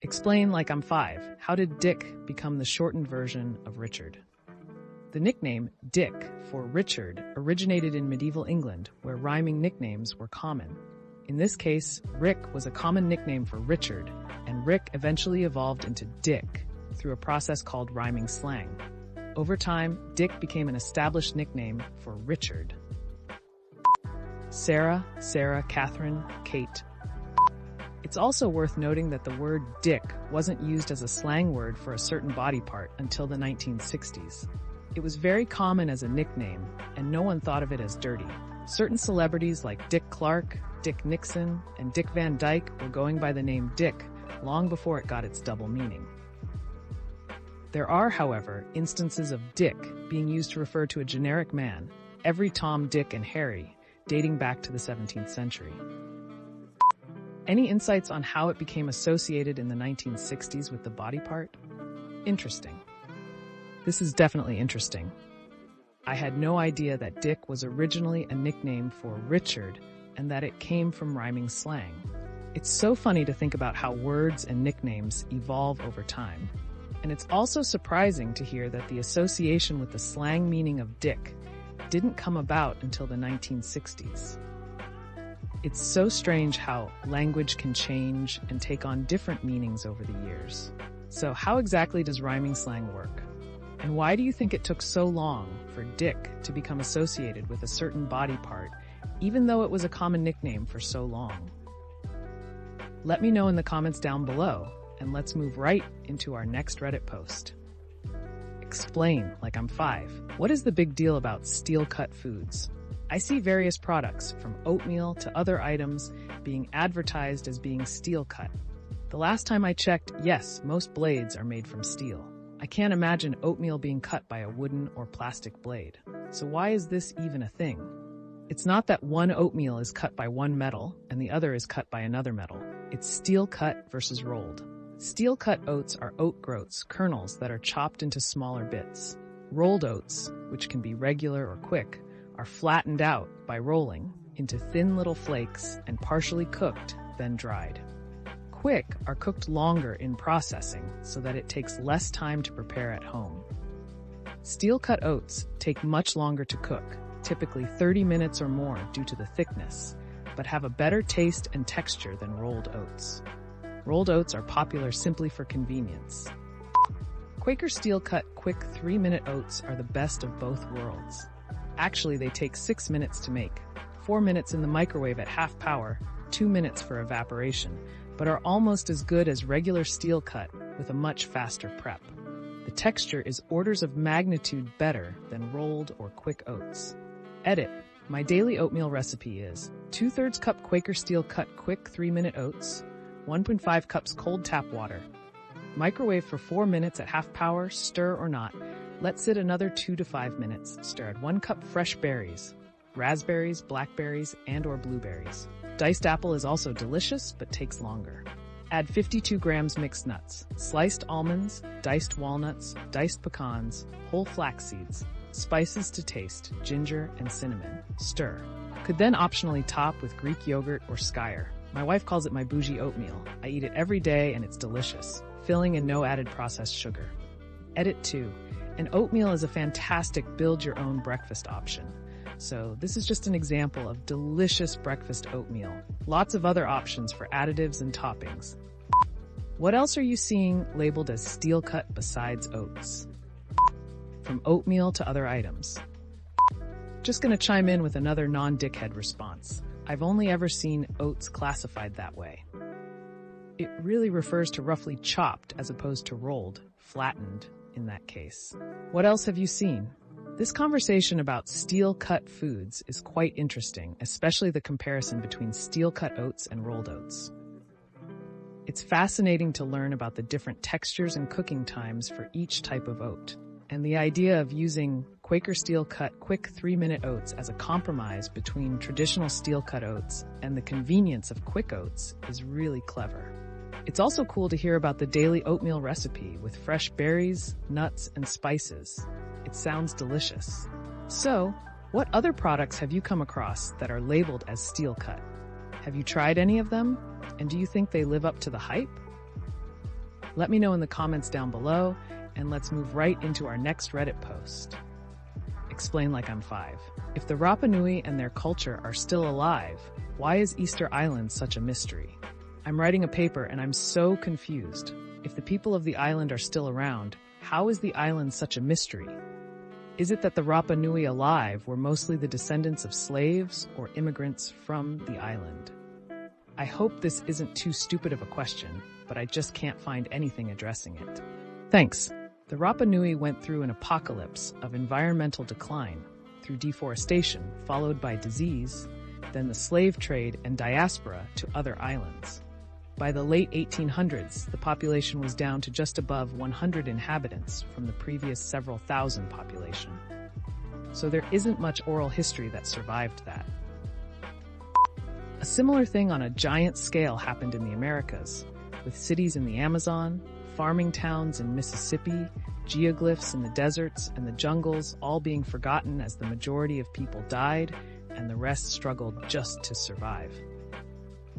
Explain like I'm five. How did Dick become the shortened version of Richard? The nickname Dick for Richard originated in medieval England, where rhyming nicknames were common. In this case, Rick was a common nickname for Richard, and Rick eventually evolved into Dick through a process called rhyming slang. Over time, Dick became an established nickname for Richard. Sarah, Catherine, Kate. It's also worth noting that the word dick wasn't used as a slang word for a certain body part until the 1960s. It was very common as a nickname, and no one thought of it as dirty. Certain celebrities like Dick Clark, Dick Nixon, and Dick Van Dyke were going by the name Dick long before it got its double meaning. There are, however, instances of Dick being used to refer to a generic man, every Tom, Dick, and Harry, dating back to the 17th century. Any insights on how it became associated in the 1960s with the body part? Interesting. This is definitely interesting. I had no idea that Dick was originally a nickname for Richard and that it came from rhyming slang. It's so funny to think about how words and nicknames evolve over time. And it's also surprising to hear that the association with the slang meaning of Dick didn't come about until the 1960s. It's so strange how language can change and take on different meanings over the years. So how exactly does rhyming slang work? And why do you think it took so long for Dick to become associated with a certain body part, even though it was a common nickname for so long? Let me know in the comments down below, and let's move right into our next Reddit post. Explain like I'm five. What is the big deal about steel-cut foods? I see various products, from oatmeal to other items, being advertised as being steel-cut. The last time I checked, yes, most blades are made from steel. I can't imagine oatmeal being cut by a wooden or plastic blade. So why is this even a thing? It's not that one oatmeal is cut by one metal and the other is cut by another metal. It's steel-cut versus rolled. Steel-cut oats are oat groats, kernels that are chopped into smaller bits. Rolled oats, which can be regular or quick, are flattened out by rolling into thin little flakes and partially cooked, then dried. Quick are cooked longer in processing so that it takes less time to prepare at home. Steel-cut oats take much longer to cook, typically 30 minutes or more due to the thickness, but have a better taste and texture than rolled oats. Rolled oats are popular simply for convenience. Quaker steel-cut quick 3-minute oats are the best of both worlds. Actually, they take 6 minutes to make, 4 minutes in the microwave at half power, 2 minutes for evaporation, but are almost as good as regular steel cut with a much faster prep. The texture is orders of magnitude better than rolled or quick oats. Edit. My daily oatmeal recipe is 2/3 cup Quaker steel cut quick 3-minute oats, 1.5 cups cold tap water. Microwave for 4 minutes at half power, stir or not. Let sit another 2 to 5 minutes. Stir add 1 cup fresh berries, raspberries, blackberries, and/or blueberries. Diced apple is also delicious, but takes longer. Add 52 grams mixed nuts, sliced almonds, diced walnuts, diced pecans, whole flax seeds, spices to taste, ginger and cinnamon. Stir. Could then optionally top with Greek yogurt or skyr. My wife calls it my bougie oatmeal. I eat it every day and it's delicious, filling and no added processed sugar. Edit 2. An oatmeal is a fantastic build-your-own breakfast option. So this is just an example of delicious breakfast oatmeal. Lots of other options for additives and toppings. What else are you seeing labeled as steel cut besides oats? From oatmeal to other items. Just gonna chime in with another non-dickhead response. I've only ever seen oats classified that way. It really refers to roughly chopped as opposed to rolled, flattened in that case. What else have you seen? This conversation about steel-cut foods is quite interesting, especially the comparison between steel-cut oats and rolled oats. It's fascinating to learn about the different textures and cooking times for each type of oat. And the idea of using Quaker steel-cut quick 3-minute oats as a compromise between traditional steel-cut oats and the convenience of quick oats is really clever. It's also cool to hear about the daily oatmeal recipe with fresh berries, nuts, and spices. It sounds delicious. So, what other products have you come across that are labeled as steel cut? Have you tried any of them? And do you think they live up to the hype? Let me know in the comments down below, and let's move right into our next Reddit post. Explain like I'm 5. If the Rapa Nui and their culture are still alive, why is Easter Island such a mystery? I'm writing a paper and I'm so confused. If the people of the island are still around, how is the island such a mystery? Is it that the Rapa Nui alive were mostly the descendants of slaves or immigrants from the island? I hope this isn't too stupid of a question, but I just can't find anything addressing it. Thanks. The Rapa Nui went through an apocalypse of environmental decline through deforestation, followed by disease, then the slave trade and diaspora to other islands. By the late 1800s, the population was down to just above 100 inhabitants from the previous several thousand population. So there isn't much oral history that survived that. A similar thing on a giant scale happened in the Americas, with cities in the Amazon, farming towns in Mississippi, geoglyphs in the deserts and the jungles all being forgotten as the majority of people died and the rest struggled just to survive.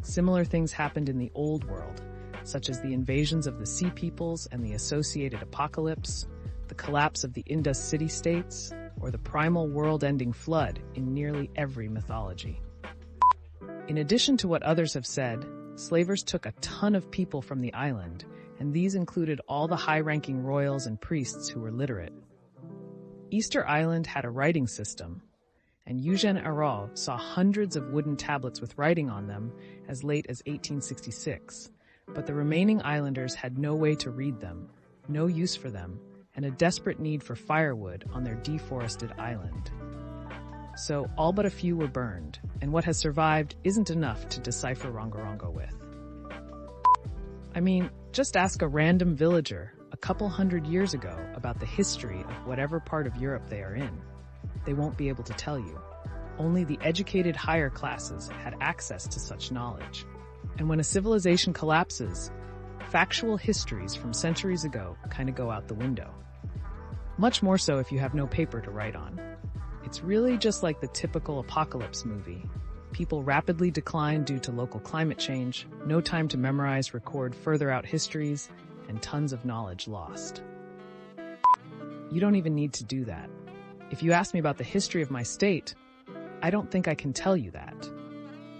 Similar things happened in the Old World, such as the invasions of the Sea Peoples and the associated apocalypse, the collapse of the Indus city-states, or the primal world-ending flood in nearly every mythology. In addition to what others have said, slavers took a ton of people from the island, and these included all the high-ranking royals and priests who were literate. Easter Island had a writing system, and Eugène Araud saw hundreds of wooden tablets with writing on them as late as 1866, but the remaining islanders had no way to read them, no use for them, and a desperate need for firewood on their deforested island. So all but a few were burned, and what has survived isn't enough to decipher Rongorongo with. I mean, just ask a random villager a couple hundred years ago about the history of whatever part of Europe they are in. They won't be able to tell you. Only the educated higher classes had access to such knowledge. And when a civilization collapses, factual histories from centuries ago kind of go out the window. Much more so if you have no paper to write on. It's really just like the typical apocalypse movie. People rapidly decline due to local climate change, no time to memorize, record further out histories, and tons of knowledge lost. You don't even need to do that. If you ask me about the history of my state, I don't think I can tell you that.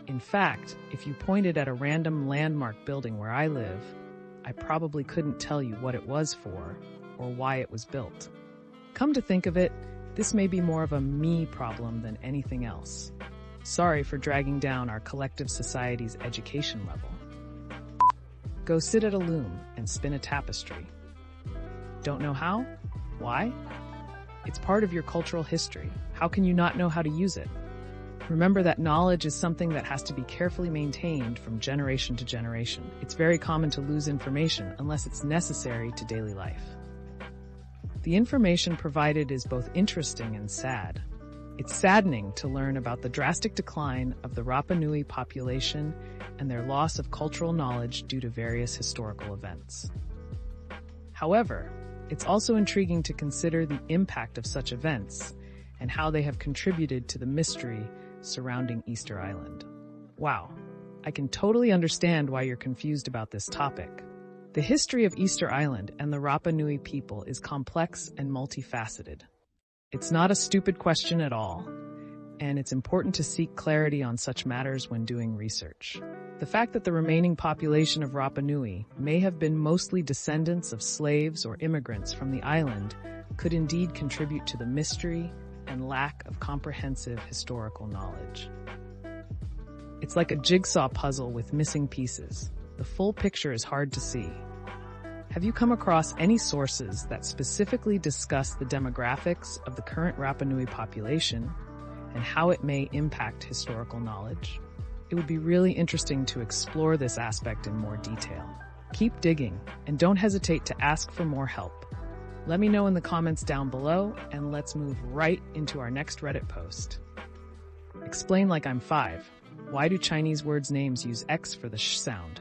In fact, if you pointed at a random landmark building where I live, I probably couldn't tell you what it was for or why it was built. Come to think of it, this may be more of a me problem than anything else. Sorry for dragging down our collective society's education level. Go sit at a loom and spin a tapestry. Don't know how? Why? It's part of your cultural history. How can you not know how to use it? Remember that knowledge is something that has to be carefully maintained from generation to generation. It's very common to lose information unless it's necessary to daily life. The information provided is both interesting and sad. It's saddening to learn about the drastic decline of the Rapa Nui population and their loss of cultural knowledge due to various historical events. However, it's also intriguing to consider the impact of such events and how they have contributed to the mystery surrounding Easter Island. Wow, I can totally understand why you're confused about this topic. The history of Easter Island and the Rapa Nui people is complex and multifaceted. It's not a stupid question at all, and it's important to seek clarity on such matters when doing research. The fact that the remaining population of Rapa Nui may have been mostly descendants of slaves or immigrants from the island could indeed contribute to the mystery and lack of comprehensive historical knowledge. It's like a jigsaw puzzle with missing pieces. The full picture is hard to see. Have you come across any sources that specifically discuss the demographics of the current Rapa Nui population and how it may impact historical knowledge? It would be really interesting to explore this aspect in more detail. Keep digging, and don't hesitate to ask for more help. Let me know in the comments down below, and let's move right into our next Reddit post. Explain like I'm 5. Why do Chinese words' names use X for the sh sound?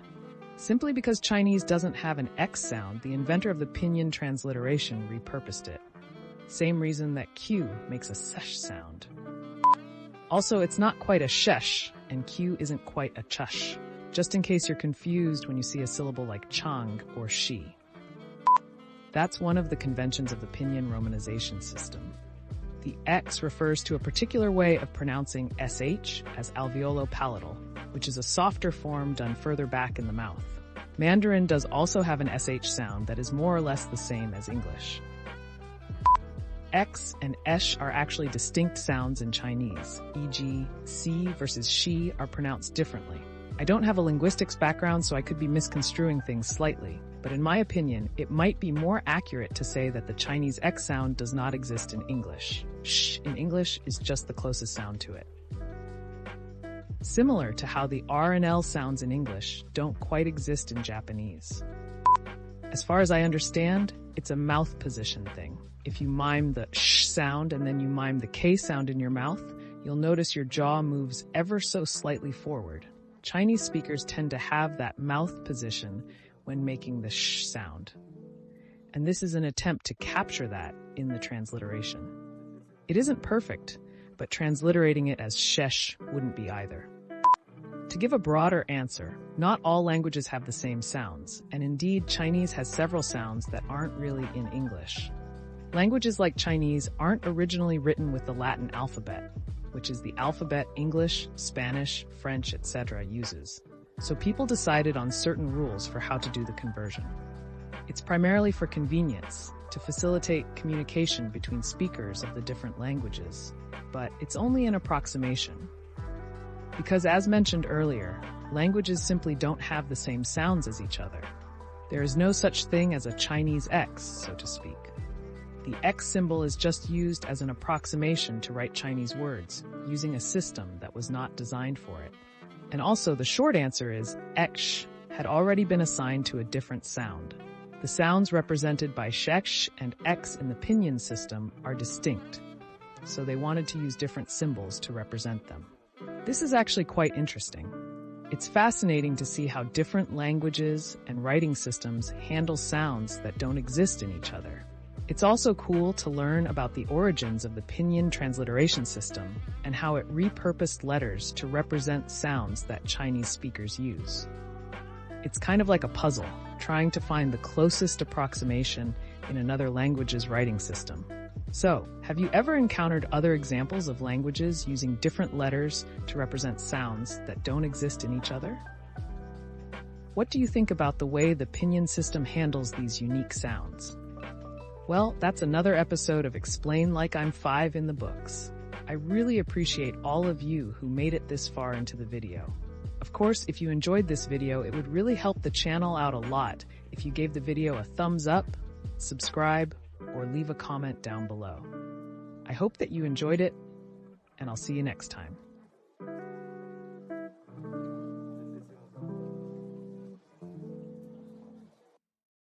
Simply because Chinese doesn't have an X sound, the inventor of the pinyin transliteration repurposed it. Same reason that Q makes a sesh sound. Also, it's not quite a shesh, and Q isn't quite a chush. Just in case you're confused when you see a syllable like chang or shi. That's one of the conventions of the pinyin romanization system. The X refers to a particular way of pronouncing SH as alveolo-palatal, which is a softer form done further back in the mouth. Mandarin does also have an SH sound that is more or less the same as English. X and esh are actually distinct sounds in Chinese, e.g., si versus she are pronounced differently. I don't have a linguistics background, so I could be misconstruing things slightly, but in my opinion, it might be more accurate to say that the Chinese X sound does not exist in English. Sh in English is just the closest sound to it. Similar to how the R and L sounds in English don't quite exist in Japanese. As far as I understand, it's a mouth position thing. If you mime the sh sound and then you mime the K sound in your mouth, you'll notice your jaw moves ever so slightly forward. Chinese speakers tend to have that mouth position when making the sh sound. And this is an attempt to capture that in the transliteration. It isn't perfect, but transliterating it as shesh wouldn't be either. To give a broader answer, not all languages have the same sounds, and indeed Chinese has several sounds that aren't really in English. Languages like Chinese aren't originally written with the Latin alphabet, which is the alphabet English, Spanish, French, etc. uses. So people decided on certain rules for how to do the conversion. It's primarily for convenience, to facilitate communication between speakers of the different languages, but it's only an approximation. Because as mentioned earlier, languages simply don't have the same sounds as each other. There is no such thing as a Chinese X, so to speak. The X symbol is just used as an approximation to write Chinese words, using a system that was not designed for it. And also, the short answer is X had already been assigned to a different sound. The sounds represented by shesh and X in the pinyin system are distinct, so they wanted to use different symbols to represent them. This is actually quite interesting. It's fascinating to see how different languages and writing systems handle sounds that don't exist in each other. It's also cool to learn about the origins of the pinyin transliteration system and how it repurposed letters to represent sounds that Chinese speakers use. It's kind of like a puzzle, trying to find the closest approximation in another language's writing system. So, have you ever encountered other examples of languages using different letters to represent sounds that don't exist in each other? What do you think about the way the pinyin system handles these unique sounds? Well, that's another episode of Explain Like I'm 5 in the books. I really appreciate all of you who made it this far into the video. Of course, if you enjoyed this video, it would really help the channel out a lot if you gave the video a thumbs up, subscribe, or leave a comment down below. I hope that you enjoyed it, and I'll see you next time.